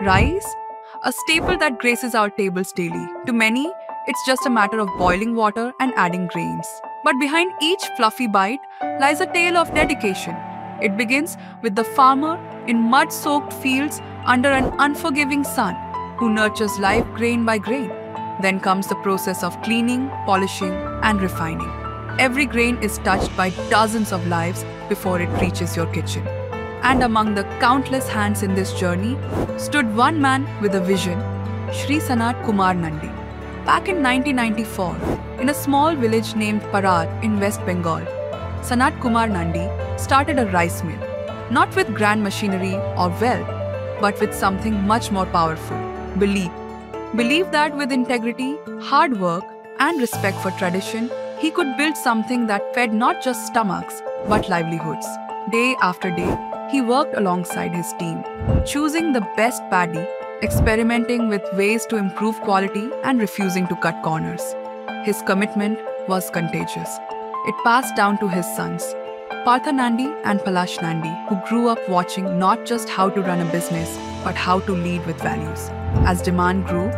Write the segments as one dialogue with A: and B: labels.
A: Rice, a staple that graces our tables daily. To many, it's just a matter of boiling water and adding grains. But behind each fluffy bite lies a tale of dedication. It begins with the farmer in mud-soaked fields under an unforgiving sun who nurtures life grain by grain. Then comes the process of cleaning, polishing, and refining. Every grain is touched by dozens of lives before it reaches your kitchen. And among the countless hands in this journey stood one man with a vision, Shri Sanat Kumar Nandi. Back in 1994, in a small village named Parar in West Bengal, Sanat Kumar Nandi started a rice mill, not with grand machinery or wealth, but with something much more powerful, belief. Belief that with integrity, hard work, and respect for tradition, he could build something that fed not just stomachs, but livelihoods. Day after day, he worked alongside his team, choosing the best paddy, experimenting with ways to improve quality, and refusing to cut corners. His commitment was contagious. It passed down to his sons, Partha Nandi and Palash Nandi, who grew up watching not just how to run a business, but how to lead with values. As demand grew,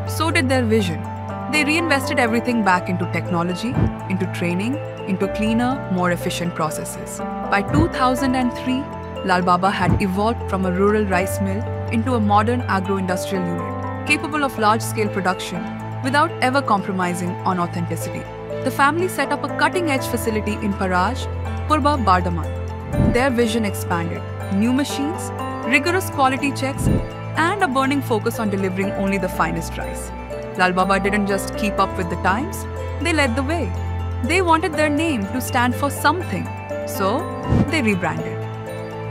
A: so did their vision. They reinvested everything back into technology, into training, into cleaner, more efficient processes. By 2003, Lal Baba had evolved from a rural rice mill into a modern agro-industrial unit, capable of large-scale production without ever compromising on authenticity. The family set up a cutting-edge facility in Paraj, Purba Bardhaman. Their vision expanded. New machines, rigorous quality checks, and a burning focus on delivering only the finest rice. Lal Baba didn't just keep up with the times, they led the way. They wanted their name to stand for something, so they rebranded.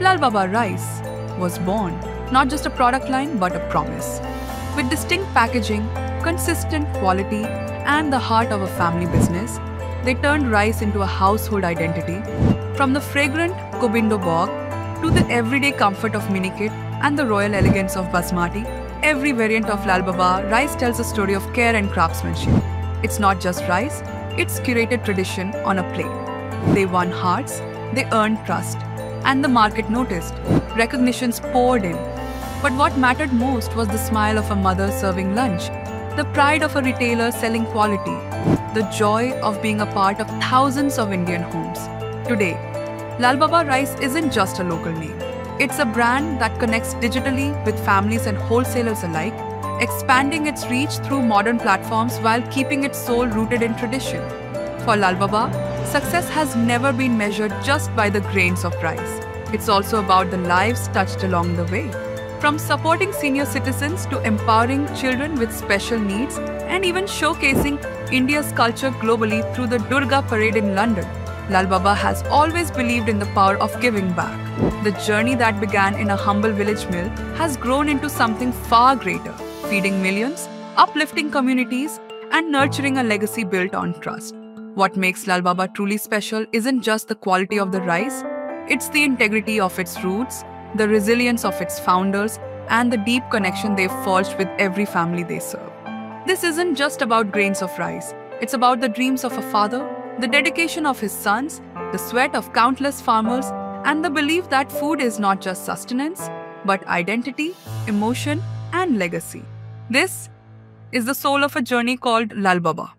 A: Lal Baba Rice was born, not just a product line but a promise. With distinct packaging, consistent quality, and the heart of a family business, they turned rice into a household identity. From the fragrant Gobindo Bog to the everyday comfort of Minikit and the royal elegance of Basmati, every variant of Lal Baba rice tells a story of care and craftsmanship. It's not just rice, it's curated tradition on a plate. They won hearts, they earned trust, and the market noticed. Recognitions poured in. But what mattered most was the smile of a mother serving lunch, the pride of a retailer selling quality, the joy of being a part of thousands of Indian homes. Today, Lal Baba Rice isn't just a local name. It's a brand that connects digitally with families and wholesalers alike, expanding its reach through modern platforms while keeping its soul rooted in tradition. For Lal Baba, success has never been measured just by the grains of rice. It's also about the lives touched along the way. From supporting senior citizens to empowering children with special needs and even showcasing India's culture globally through the Durga Parade in London, Lal Baba has always believed in the power of giving back. The journey that began in a humble village mill has grown into something far greater, feeding millions, uplifting communities, and nurturing a legacy built on trust. What makes Lal Baba truly special isn't just the quality of the rice, it's the integrity of its roots, the resilience of its founders, and the deep connection they've forged with every family they serve. This isn't just about grains of rice, it's about the dreams of a father, the dedication of his sons, the sweat of countless farmers, and the belief that food is not just sustenance, but identity, emotion, and legacy. This is the soul of a journey called Lal Baba.